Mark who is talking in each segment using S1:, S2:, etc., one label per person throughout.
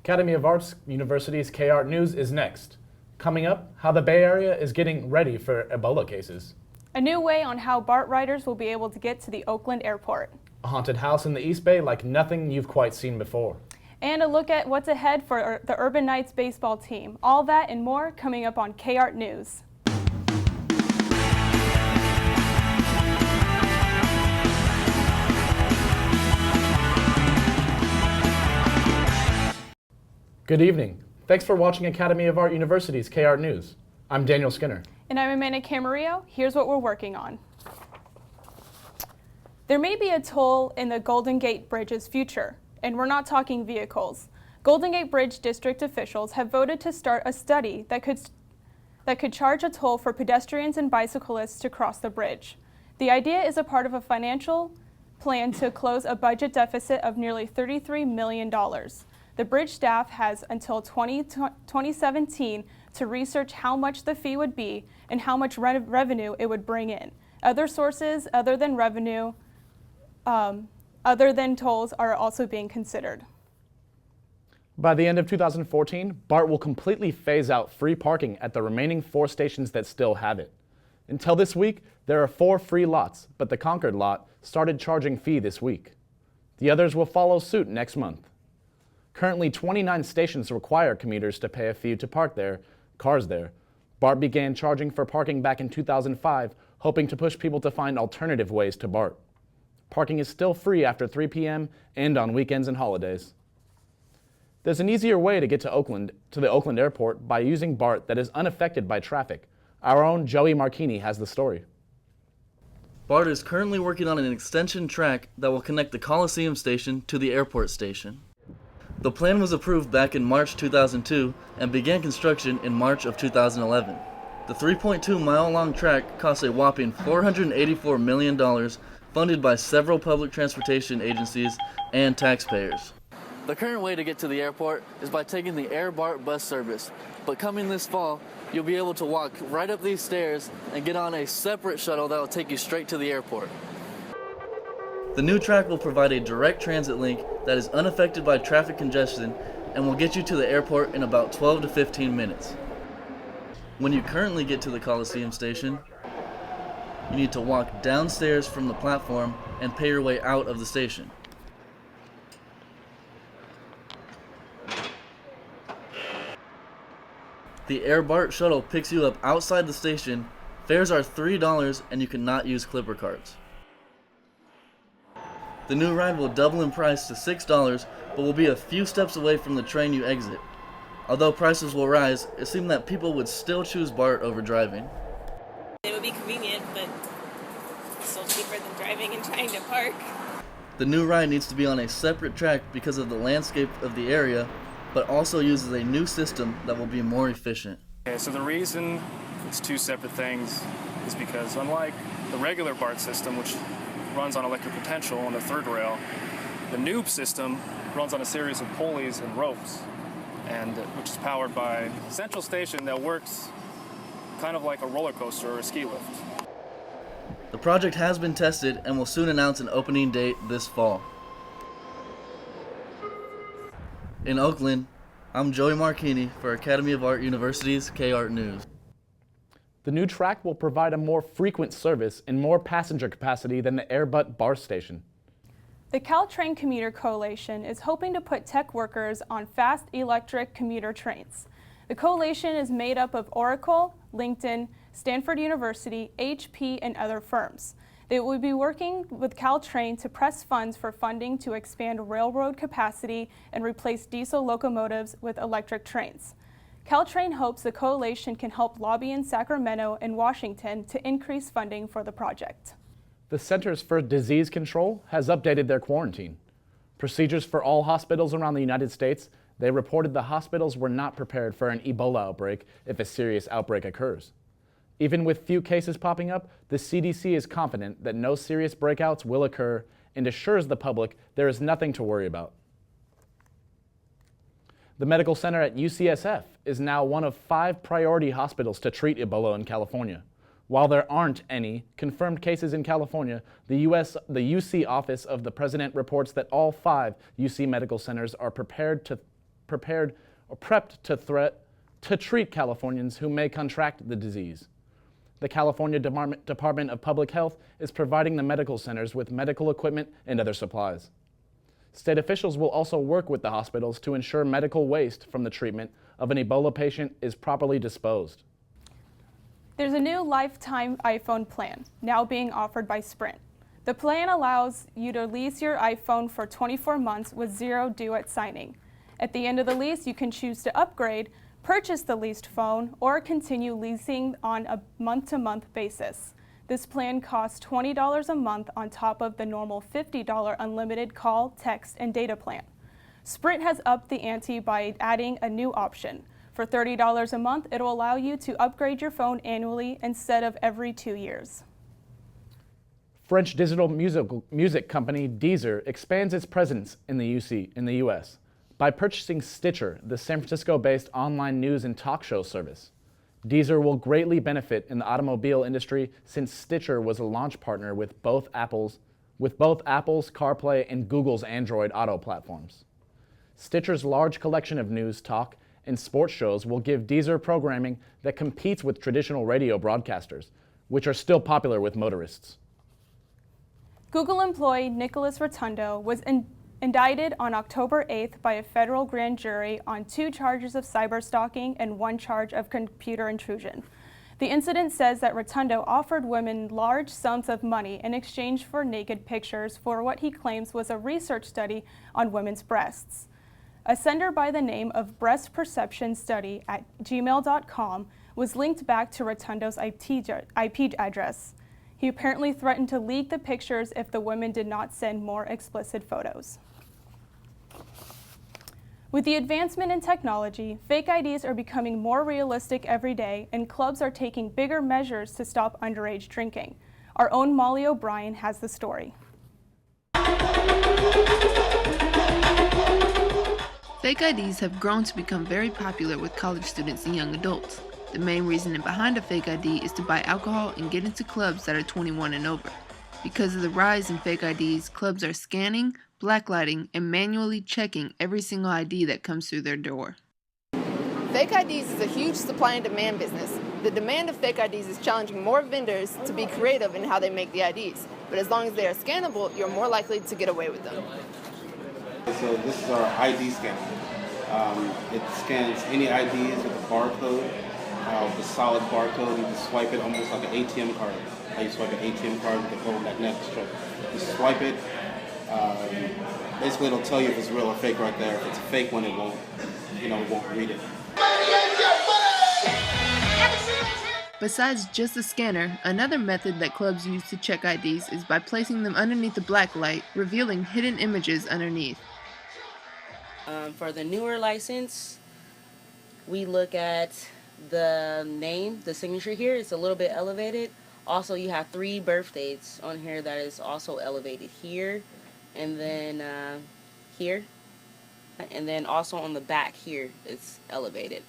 S1: Academy of Arts University's K-Art News is next. Coming up, how the Bay Area is getting ready for Ebola cases.
S2: A new way on how BART riders will be able to get to the Oakland airport.
S1: A haunted house in the East Bay like nothing you've quite seen before.
S2: And a look at what's ahead for the Urban Knights baseball team. All that and more coming up on K-Art News.
S1: Good evening. Thanks for watching Academy of Art University's K-Art News. I'm Daniel Skinner.
S2: And I'm Amanda Camarillo. Here's what we're working on. There may be a toll in the Golden Gate Bridge's future, and we're not talking vehicles. Golden Gate Bridge district officials have voted to start a study that could charge a toll for pedestrians and bicyclists to cross the bridge. The idea is a part of a financial plan to close a budget deficit of nearly $33 million. The bridge staff has until 2017 to research how much the fee would be and how much revenue it would bring in. Other sources other than revenue, other than tolls, are also being considered.
S1: By the end of 2014, BART will completely phase out free parking at the remaining 4 stations that still have it. Until this week, there are 4 free lots, but the Concord lot started charging fee this week. The others will follow suit next month. Currently, 29 stations require commuters to pay a fee to park their cars there. BART began charging for parking back in 2005, hoping to push people to find alternative ways to BART. Parking is still free after 3 p.m. and on weekends and holidays. There's an easier way to get to the Oakland airport by using BART that is unaffected by traffic. Our own Joey Marchini has the story.
S3: BART is currently working on an extension track that will connect the Coliseum station to the airport station. The plan was approved back in March 2002 and began construction in March of 2011. The 3.2-mile-long track costs a whopping $484 million, funded by several public transportation agencies and taxpayers. The current way to get to the airport is by taking the Air BART bus service, but coming this fall, you'll be able to walk right up these stairs and get on a separate shuttle that will take you straight to the airport. The new track will provide a direct transit link that is unaffected by traffic congestion and will get you to the airport in about 12 to 15 minutes. When you currently get to the Coliseum station, you need to walk downstairs from the platform and pay your way out of the station. The Air BART shuttle picks you up outside the station. Fares are $3 and you cannot use Clipper cards. The new ride will double in price to $6, but will be a few steps away from the train you exit. Although prices will rise, it seemed that people would still choose BART over driving.
S4: It would be convenient, but still cheaper than driving and trying to park.
S3: The new ride needs to be on a separate track because of the landscape of the area, but also uses a new system that will be more efficient.
S5: Okay, so the reason it's 2 separate things is because unlike the regular BART system, which runs on electric potential on the 3rd rail, the new system runs on a series of pulleys and ropes, and which is powered by a central station that works kind of like a roller coaster or a ski lift.
S3: The project has been tested and will soon announce an opening date this fall. In Oakland, I'm Joey Marchini for Academy of Art University's K-Art News.
S1: The new track will provide a more frequent service and more passenger capacity than the Airbus BART station.
S2: The Caltrain Commuter Coalition is hoping to put tech workers on fast electric commuter trains. The coalition is made up of Oracle, LinkedIn, Stanford University, HP, and other firms. They will be working with Caltrain to press funds for funding to expand railroad capacity and replace diesel locomotives with electric trains. Caltrain hopes the coalition can help lobby in Sacramento and Washington to increase funding for the project.
S1: The Centers for Disease Control has updated their quarantine procedures for all hospitals around the United States. They reported the hospitals were not prepared for an Ebola outbreak if a serious outbreak occurs. Even with few cases popping up, the CDC is confident that no serious breakouts will occur and assures the public there is nothing to worry about. The medical center at UCSF is now one of 5 priority hospitals to treat Ebola in California. While there aren't any confirmed cases in California, the UC Office of the President reports that all 5 UC medical centers are prepared to prepared or prepped to treat Californians who may contract the disease. The California Department of Public Health is providing the medical centers with medical equipment and other supplies. State officials will also work with the hospitals to ensure medical waste from the treatment of an Ebola patient is properly disposed.
S2: There's a new lifetime iPhone plan now being offered by Sprint. The plan allows you to lease your iPhone for 24 months with zero due at signing. At the end of the lease, you can choose to upgrade, purchase the leased phone, or continue leasing on a month-to-month basis. This plan costs $20 a month on top of the normal $50 unlimited call, text, and data plan. Sprint has upped the ante by adding a new option. For $30 a month, it will allow you to upgrade your phone annually instead of every 2 years.
S1: French digital music company Deezer expands its presence in the U.S. by purchasing Stitcher, the San Francisco-based online news and talk show service. Deezer will greatly benefit in the automobile industry since Stitcher was a launch partner with both Apple's CarPlay and Google's Android Auto platforms. Stitcher's large collection of news, talk, and sports shows will give Deezer programming that competes with traditional radio broadcasters, which are still popular with motorists.
S2: Google employee Nicholas Rotundo was indicted on October 8th by a federal grand jury on 2 charges of cyberstalking and 1 charge of computer intrusion. The incident says that Rotundo offered women large sums of money in exchange for naked pictures for what he claims was a research study on women's breasts. A sender by the name of Breast Perception Study at gmail.com was linked back to Rotundo's IP address. He apparently threatened to leak the pictures if the women did not send more explicit photos. With the advancement in technology, fake IDs are becoming more realistic every day, and clubs are taking bigger measures to stop underage drinking. Our own Molly O'Brien has the story.
S6: Fake IDs have grown to become very popular with college students and young adults. The main reasoning behind a fake ID is to buy alcohol and get into clubs that are 21 and over. Because of the rise in fake IDs, clubs are scanning, blacklighting, and manually checking every single ID that comes through their door.
S7: Fake IDs is a huge supply and demand business. The demand of fake IDs is challenging more vendors to be creative in how they make the IDs. But as long as they are scannable, you're more likely to get away with them.
S8: So this is our ID scanner. It scans any IDs with a barcode, the solid barcode. You can swipe it almost like an ATM card. How you swipe an ATM card with a whole magnetic strip. You swipe it. Basically, it'll tell you if it's real or fake right there. If it's a fake one, it won't read it.
S6: Besides just a scanner, another method that clubs use to check IDs is by placing them underneath a black light, revealing hidden images underneath.
S9: For the newer license, we look at the name, the signature here. It's a little bit elevated. Also, you have 3 birth dates on here that is also elevated here, and then here, and then also on the back here it's elevated.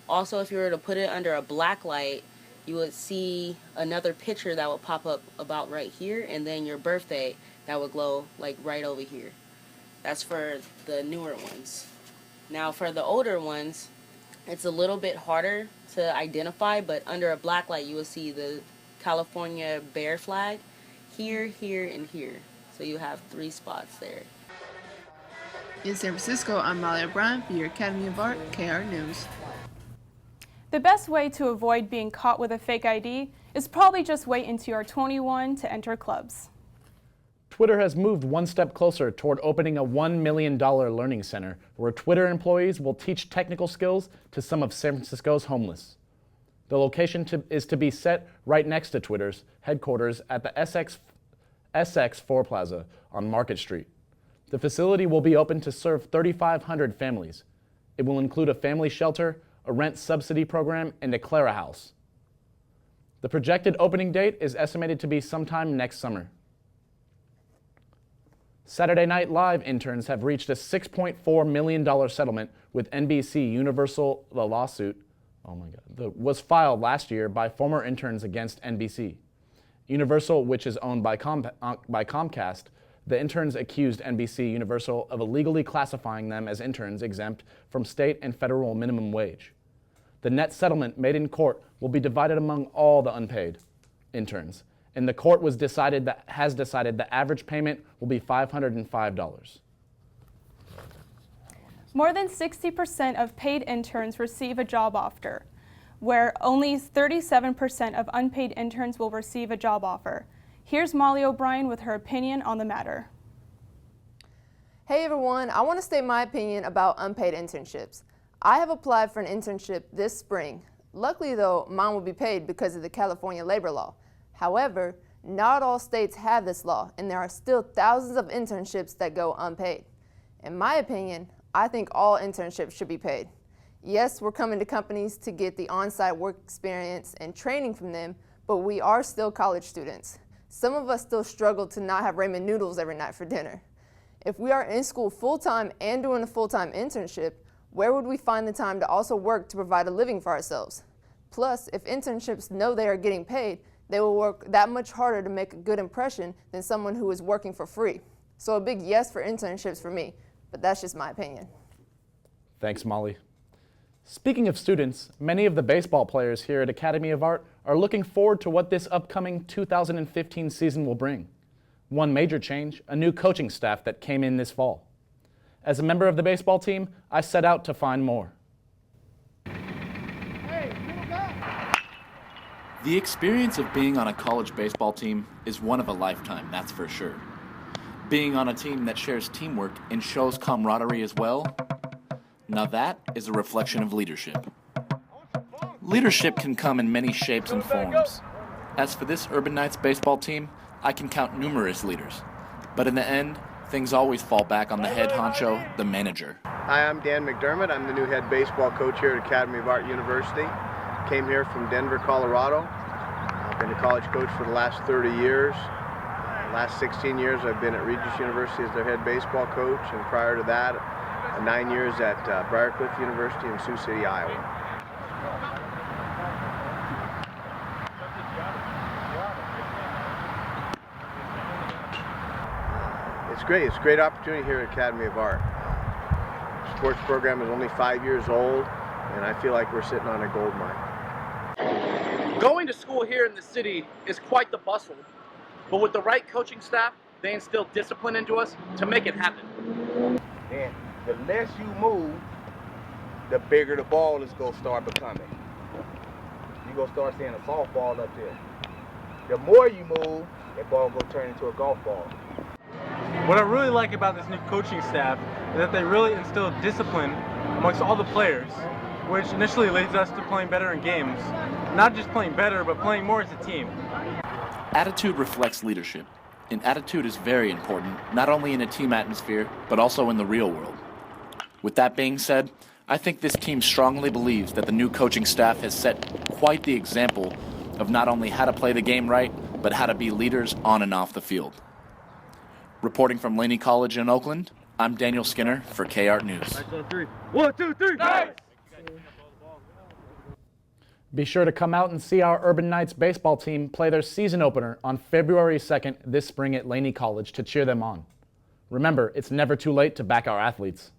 S9: Also, if you were to put it under a black light, you would see another picture that would pop up about right here, and then your birthday that would glow like right over here. That's for the newer ones. Now for the older ones, it's a little bit harder to identify, but under a black light you will see the California bear flag here, here, and here. So you have 3 spots there.
S6: In San Francisco, I'm Molly O'Brien for your Academy of Art, KR News.
S2: The best way to avoid being caught with a fake ID is probably just wait until you're 21 to enter clubs.
S1: Twitter has moved one step closer toward opening a $1 million learning center where Twitter employees will teach technical skills to some of San Francisco's homeless. The location is to be set right next to Twitter's headquarters at the SX4 Plaza on Market Street. The facility will be open to serve 3,500 families. It will include a family shelter, a rent subsidy program, and a Clara House. The projected opening date is estimated to be sometime next summer. Saturday Night Live interns have reached a $6.4 million settlement with NBC Universal. The lawsuit was filed last year by former interns against NBC. Universal, which is owned by Comcast, the interns accused NBC Universal of illegally classifying them as interns exempt from state and federal minimum wage. The net settlement made in court will be divided among all the unpaid interns, and the court has decided the average payment will be $505.
S2: More than 60% of paid interns receive a job offer, where only 37% of unpaid interns will receive a job offer. Here's Molly O'Brien with her opinion on the matter.
S7: Hey everyone, I want to state my opinion about unpaid internships. I have applied for an internship this spring. Luckily though, mine will be paid because of the California labor law. However, not all states have this law, and there are still thousands of internships that go unpaid. In my opinion, I think all internships should be paid. Yes, we're coming to companies to get the on-site work experience and training from them, but we are still college students. Some of us still struggle to not have ramen noodles every night for dinner. If we are in school full-time and doing a full-time internship, where would we find the time to also work to provide a living for ourselves? Plus, if internships know they are getting paid, they will work that much harder to make a good impression than someone who is working for free. So a big yes for internships for me, but that's just my opinion.
S1: Thanks, Molly. Speaking of students, many of the baseball players here at Academy of Art are looking forward to what this upcoming 2015 season will bring. One major change, a new coaching staff that came in this fall. As a member of the baseball team, I set out to find more.
S10: The experience of being on a college baseball team is one of a lifetime, that's for sure. Being on a team that shares teamwork and shows camaraderie as well, now that is a reflection of leadership. Leadership can come in many shapes and forms. As for this Urban Knights baseball team, I can count numerous leaders. But in the end, things always fall back on the head honcho, the manager.
S11: Hi, I'm Dan McDermott. I'm the new head baseball coach here at Academy of Art University. Came here from Denver, Colorado. I've been a college coach for the last 30 years. The last 16 years I've been at Regis University as their head baseball coach, and prior to that, 9 years at Briarcliff University in Sioux City, Iowa. It's great. It's a great opportunity here at Academy of Art. The sports program is only 5 years old, and I feel like we're sitting on a gold mine.
S12: Going to school here in the city is quite the bustle, but with the right coaching staff, they instill discipline into us to make it happen.
S13: And the less you move, the bigger the ball is going to start becoming. You're going to start seeing a softball up there. The more you move, that ball will turn into a golf ball.
S14: What I really like about this new coaching staff is that they really instill discipline amongst all the players, which initially leads us to playing better in games. Not just playing better, but playing more as a team.
S10: Attitude reflects leadership, and attitude is very important, not only in a team atmosphere, but also in the real world. With that being said, I think this team strongly believes that the new coaching staff has set quite the example of not only how to play the game right, but how to be leaders on and off the field. Reporting from Laney College in Oakland, I'm Daniel Skinner for K-Art News.
S14: 1, 2, 3, nice!
S1: Be sure to come out and see our Urban Knights baseball team play their season opener on February 2nd this spring at Laney College to cheer them on. Remember, it's never too late to back our athletes.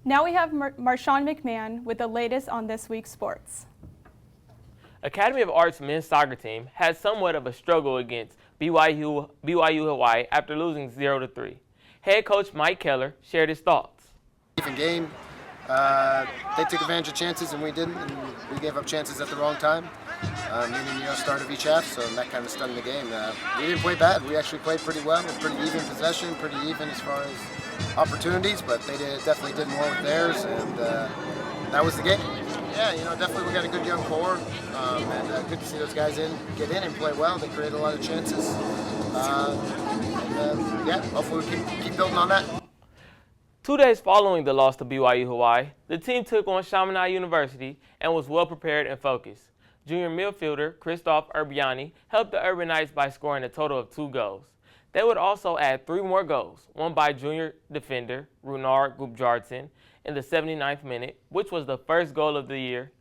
S2: Now we have Marshawn McMahon with the latest on this week's sports.
S15: Academy of Arts men's soccer team had somewhat of a struggle against BYU Hawaii after losing 0-3. Head coach Mike Keller shared his thoughts.
S16: Even game, they took advantage of chances and we didn't, and we gave up chances at the wrong time, meaning start of each half, so that kind of stunned the game. We didn't play bad. We actually played pretty well, pretty even possession, pretty even as far as opportunities, but they definitely did more with theirs, and that was the game. Yeah, definitely we got a good young core, and good to see those guys get in and play well. They create a lot of chances. Hopefully we keep building on that.
S15: 2 days following the loss to BYU Hawaii, the team took on Chaminade University and was well prepared and focused. Junior midfielder Christoph Urbiani helped the Urban Knights by scoring a total of 2 goals. They would also add 3 more goals, one by junior defender Runar Gubjartsen in the 79th minute, which was the first goal of the year.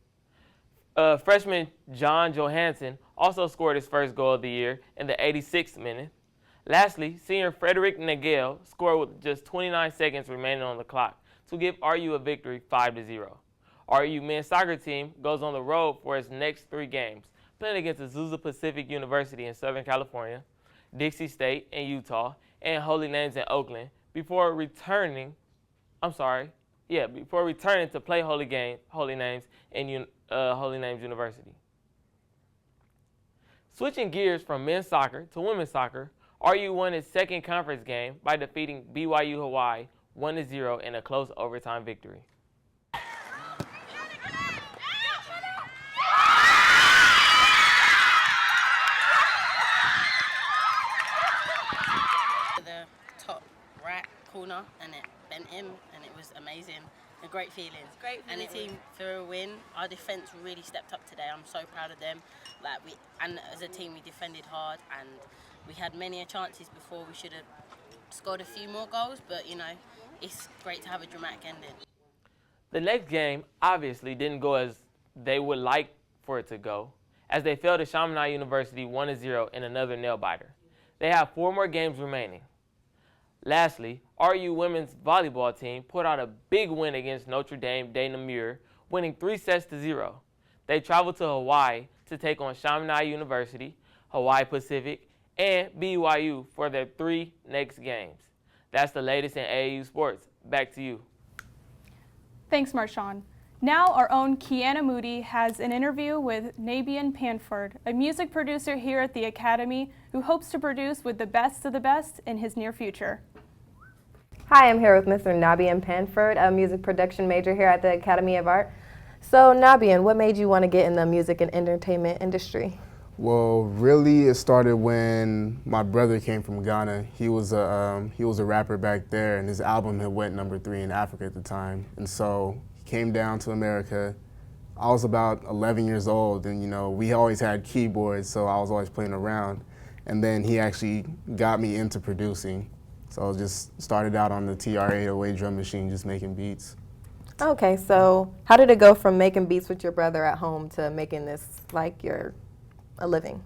S15: Freshman John Johansson also scored his first goal of the year in the 86th minute. Lastly, senior Frederick Nagel scored with just 29 seconds remaining on the clock to give RU a victory 5-0. RU men's soccer team goes on the road for its next 3 games, playing against Azusa Pacific University in Southern California, Dixie State in Utah, and Holy Names in Oakland before returning to play Holy Names in Holy Names University. Switching gears from men's soccer to women's soccer, RU won its second conference game by defeating BYU Hawaii 1-0 in a close overtime victory.
S9: The top right corner and it bent him and it was amazing. A great feeling. And the team for a win. Our defence really stepped up today. I'm so proud of them. And as a team we defended hard and we had many chances before. We should have scored a few more goals, but it's great to have a dramatic ending.
S15: The next game obviously didn't go as they would like for it to go, as they fell to Chaminade University 1-0 in another nail-biter. They have 4 more games remaining. Lastly, RU women's volleyball team put out a big win against Notre Dame de Namur, winning 3-0. They traveled to Hawaii to take on Chaminade University, Hawaii Pacific, and BYU for their 3 next games. That's the latest in AAU sports. Back to you.
S2: Thanks, Marshawn. Now our own Kiana Moody has an interview with Nabian Panford, a music producer here at the Academy who hopes to produce with the best of the best in his near future.
S17: Hi, I'm here with Mr. Nabian Panford, a music production major here at the Academy of Art. So Nabian, what made you want to get in the music and entertainment industry?
S18: Well, really, it started when my brother came from Ghana. He was a rapper back there, and his album had went #3 in Africa at the time. And so he came down to America. I was about 11 years old, and we always had keyboards, so I was always playing around. And then he actually got me into producing. So I just started out on the TR-808 drum machine, just making beats.
S17: Okay, so how did it go from making beats with your brother at home to making this like a living?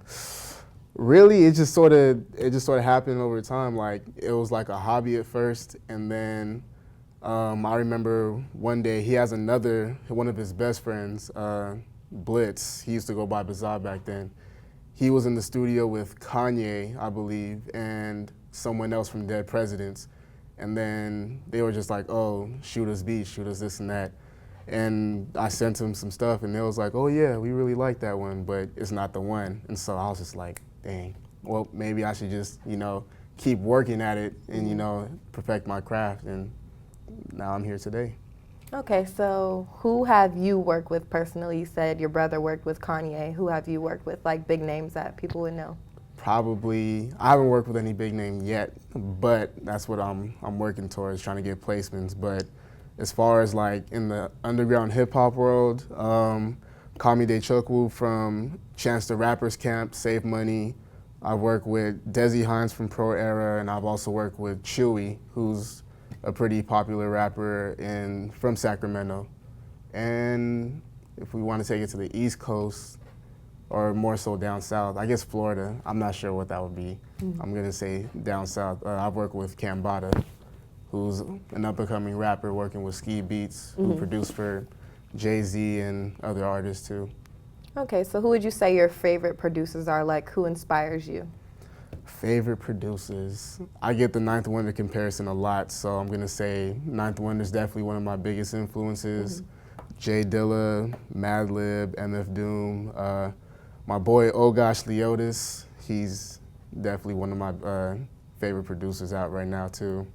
S18: Really, it just sort of happened over time. Like, it was like a hobby at first, and then I remember one day he has one of his best friends, Blitz. He used to go by Bazaar back then. He was in the studio with Kanye, I believe, and someone else from Dead Presidents, and then they were just like, "Oh, shoot us beats, shoot us this and that." And I sent him some stuff, and they was like, "Oh yeah, we really like that one, but it's not the one." And so I was just like, dang, well, maybe I should just, keep working at it and, perfect my craft. And now I'm here today.
S17: Okay, so who have you worked with personally? You said your brother worked with Kanye. Who have you worked with, like big names that people would know?
S18: Probably, I haven't worked with any big name yet, but that's what I'm working towards, trying to get placements. But as far as like in the underground hip hop world, Kami De Chukwu from Chance the Rapper's Camp, Save Money. I've worked with Desi Hines from Pro Era, and I've also worked with Chewy, who's a pretty popular rapper from Sacramento. And if we want to take it to the East Coast, or more so down south, I guess Florida. I'm not sure what that would be. I'm gonna say down south. I've worked with Cambada, who's an up-and-coming rapper working with Ski Beats, who produced for Jay-Z and other artists too.
S17: Okay, so who would you say your favorite producers are? Like, who inspires you?
S18: Favorite producers? I get the Ninth Wonder comparison a lot, so I'm gonna say Ninth Wonder is definitely one of my biggest influences. Jay Dilla, Madlib, MF Doom, my boy Oh Gosh Leotis, he's definitely one of my favorite producers out right now too.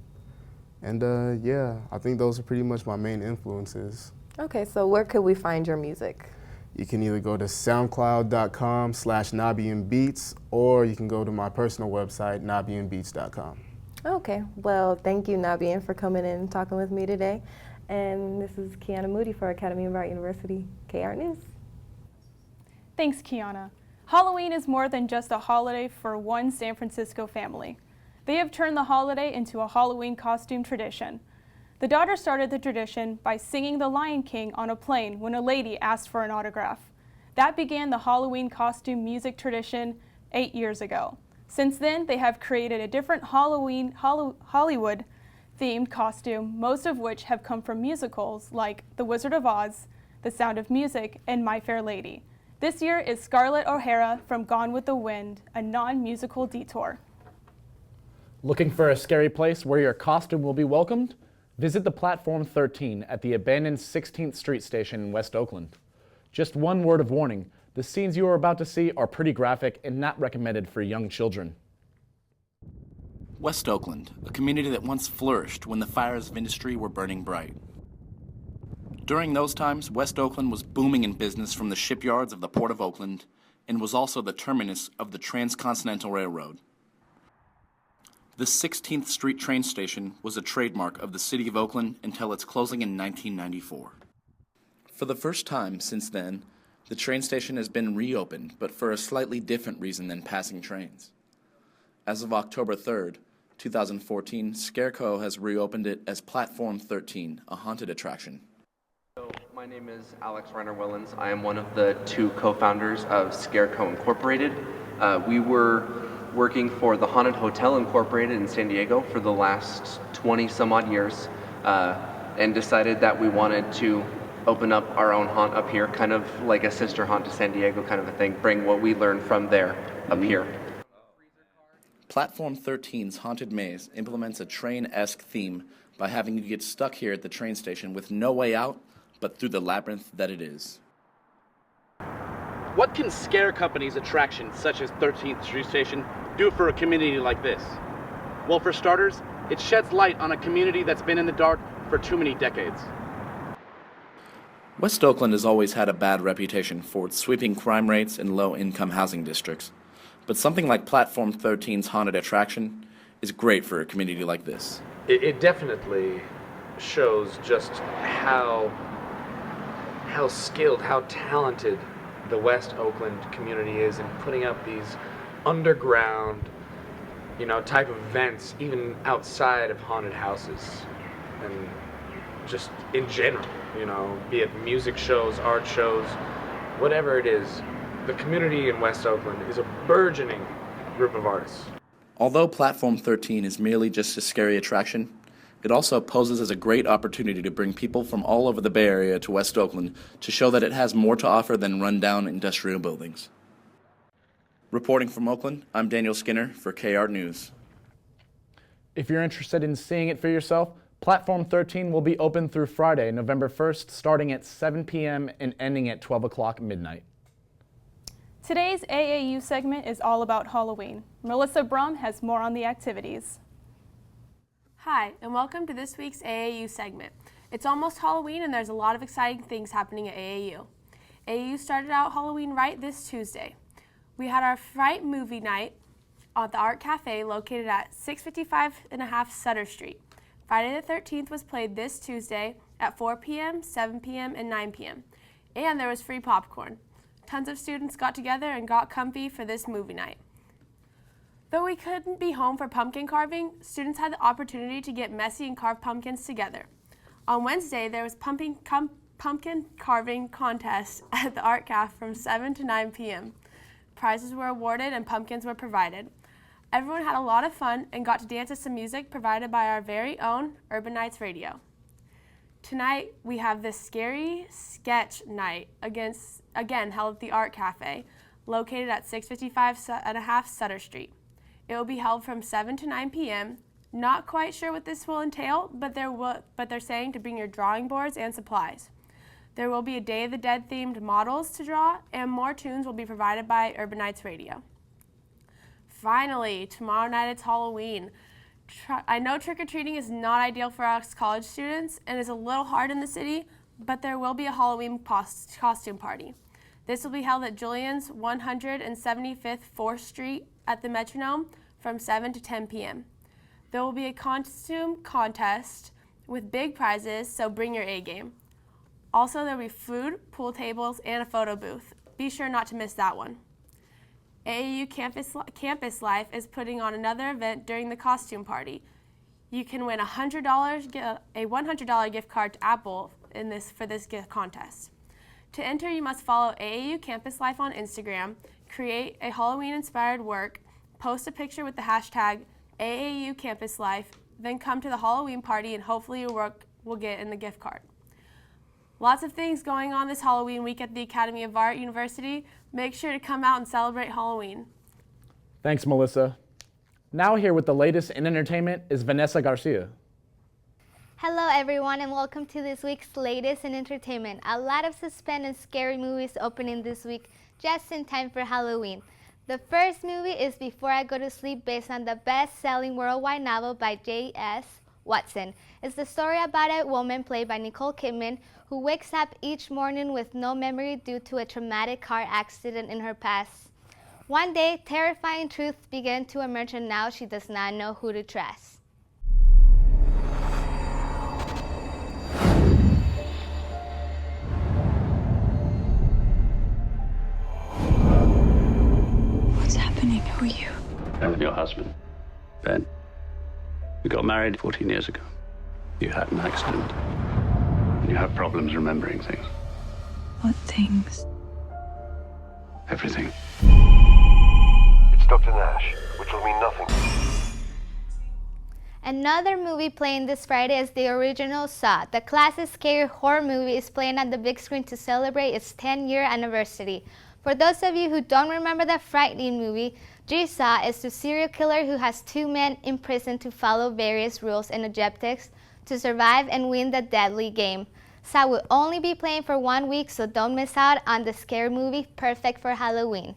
S18: And yeah, I think those are pretty much my main influences.
S17: Okay, so where could we find your music?
S18: You can either go to soundcloud.com/NabianBeats, or you can go to my personal website, nabianbeats.com.
S17: Okay, well, thank you, Nabian, for coming in and talking with me today. And this is Kiana Moody for Academy of Art University, KART News.
S2: Thanks, Kiana. Halloween is more than just a holiday for one San Francisco family. They have turned the holiday into a Halloween costume tradition. The daughter started the tradition by singing The Lion King on a plane when a lady asked for an autograph. That began the Halloween costume music tradition 8 years ago. Since then, they have created a different Hollywood-themed costume, most of which have come from musicals like The Wizard of Oz, The Sound of Music, and My Fair Lady. This year is Scarlett O'Hara from Gone with the Wind, a non-musical detour.
S1: Looking for a scary place where your costume will be welcomed? Visit the Platform 13 at the abandoned 16th Street station in West Oakland. Just one word of warning, the scenes you are about to see are pretty graphic and not recommended for young children.
S10: West Oakland, a community that once flourished when the fires of industry were burning bright. During those times, West Oakland was booming in business from the shipyards of the Port of Oakland and was also the terminus of the Transcontinental Railroad. The 16th Street train station was a trademark of the city of Oakland until its closing in 1994. For the first time since then, the train station has been reopened, but for a slightly different reason than passing trains. As of October 3rd, 2014, Scarecrow has reopened it as Platform 13, a haunted attraction.
S19: So, my name is Alex Reiner-Willens. I am one of the two co-founders of Scarecrow Incorporated. We were working for the Haunted Hotel Incorporated in San Diego for the last 20 some odd years, and decided that we wanted to open up our own haunt up here, kind of like a sister haunt to San Diego kind of a thing, bring what we learned from there up here.
S10: Platform 13's Haunted Maze implements a train-esque theme by having you get stuck here at the train station with no way out but through the labyrinth that it is.
S12: What can scare companies' attractions such as 13th Street Station do for a community like this? Well, for starters, it sheds light on a community that's been in the dark for too many decades.
S10: West Oakland has always had a bad reputation for its sweeping crime rates and low-income housing districts, but something like Platform 13's haunted attraction is great for a community like this.
S20: It definitely shows just how skilled, how talented the West Oakland community is in putting up these underground, type of events, even outside of haunted houses, and just in general, be it music shows, art shows, whatever it is. The community in West Oakland is a burgeoning group of artists.
S10: Although Platform 13 is merely just a scary attraction, it also poses as a great opportunity to bring people from all over the Bay Area to West Oakland to show that it has more to offer than rundown industrial buildings. Reporting from Oakland, I'm Daniel Skinner for KART News.
S1: If you're interested in seeing it for yourself, Platform 13 will be open through Friday, November 1st, starting at 7 p.m. and ending at 12 o'clock midnight.
S2: Today's AAU segment is all about Halloween. Melissa Brum has more on the activities.
S21: Hi, and welcome to this week's AAU segment. It's almost Halloween and there's a lot of exciting things happening at AAU. AAU started out Halloween Right this Tuesday. We had our Fright movie night at the Art Cafe located at 655.5 Sutter Street. Friday the 13th was played this Tuesday at 4 p.m., 7 p.m., and 9 p.m. And there was free popcorn. Tons of students got together and got comfy for this movie night. Though we couldn't be home for pumpkin carving, students had the opportunity to get messy and carve pumpkins together. On Wednesday, there was pumpkin carving contest at the Art Cafe from 7 to 9 p.m. Prizes were awarded and pumpkins were provided. Everyone had a lot of fun and got to dance to some music provided by our very own Urban Nights Radio. Tonight, we have the Scary Sketch Night, again held at the Art Cafe, located at 655.5 Sutter Street. It will be held from 7 to 9 p.m. Not quite sure what this will entail, but they're saying to bring your drawing boards and supplies. There will be a Day of the Dead themed models to draw, and more tunes will be provided by Urban Nights Radio. Finally, tomorrow night it's Halloween. I know trick-or-treating is not ideal for us college students and is a little hard in the city, but there will be a Halloween costume party. This will be held at Julian's 175th 4th Street at the Metronome from 7 to 10 p.m. There will be a costume contest with big prizes, so bring your A game. Also, there will be food, pool tables, and a photo booth. Be sure not to miss that one. AAU Campus Life is putting on another event during the costume party. You can win a $100 gift card to Apple for this gift contest. To enter, you must follow AAU Campus Life on Instagram, create a Halloween-inspired work, post a picture with the hashtag AAU Campus Life, then come to the Halloween party and hopefully your work will get in the gift card. Lots of things going on this Halloween week at the Academy of Art University. Make sure to come out and celebrate Halloween.
S1: Thanks, Melissa. Now here with the latest in entertainment is Vanessa Garcia.
S4: Hello everyone and welcome to this week's latest in entertainment. A lot of suspense and scary movies opening this week just in time for Halloween. The first movie is Before I Go to Sleep, based on the best-selling worldwide novel by J.S. Watson. It's the story about a woman played by Nicole Kidman who wakes up each morning with no memory due to a traumatic car accident in her past. One day, terrifying truths begin to emerge and now she does not know who to trust.
S22: What's happening? Who are you?
S23: I'm your husband, Ben. We got married 14 years ago. You had an accident. And you have problems remembering things.
S22: What things?
S23: Everything.
S24: It's Dr. Nash, which will mean nothing.
S4: Another movie playing this Friday is the original Saw. The classic scary horror movie is playing on the big screen to celebrate its 10-year anniversary. For those of you who don't remember the frightening movie, Jigsaw is the serial killer who has two men in prison to follow various rules and objectives to survive and win the deadly game. Saw will only be playing for 1 week, so don't miss out on the scary movie perfect for Halloween.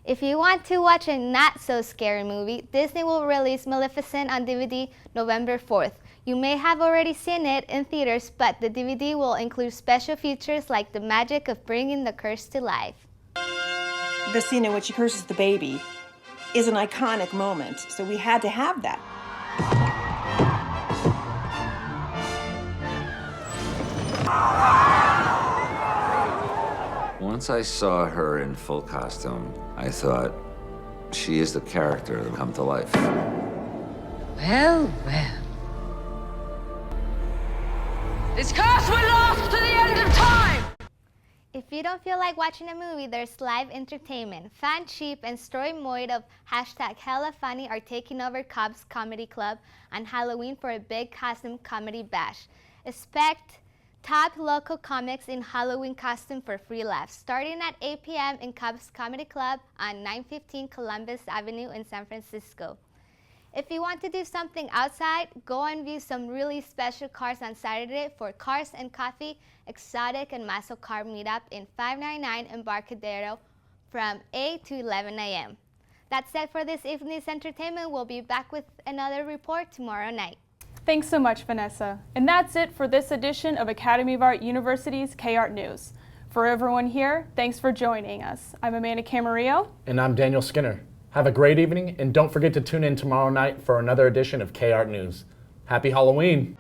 S4: If you want to watch a not-so-scary movie, Disney will release Maleficent on DVD November 4th. You may have already seen it in theaters, but the DVD will include special features like the magic of bringing the curse to life.
S25: The scene in which he curses the baby is an iconic moment, so we had to have that.
S26: Once I saw her in full costume, I thought, she is the character that come to life.
S22: Well, well. This curse will last to the end of time!
S4: If you don't feel like watching a movie, there's live entertainment. Fan Cheap and Story Moid of #HellaFunny are taking over Cobb's Comedy Club on Halloween for a big costume comedy bash. Expect top local comics in Halloween costume for free laughs, starting at 8 p.m. in Cobb's Comedy Club on 915 Columbus Avenue in San Francisco. If you want to do something outside, go and view some really special cars on Saturday for Cars and Coffee, Exotic and Muscle Car Meetup in 599 Embarcadero from 8 to 11 a.m. That's it for this evening's entertainment. We'll be back with another report tomorrow night.
S2: Thanks so much, Vanessa. And that's it for this edition of Academy of Art University's K-Art News. For everyone here, thanks for joining us. I'm Amanda Camarillo.
S1: And I'm Daniel Skinner. Have a great evening, and don't forget to tune in tomorrow night for another edition of K-Art News. Happy Halloween!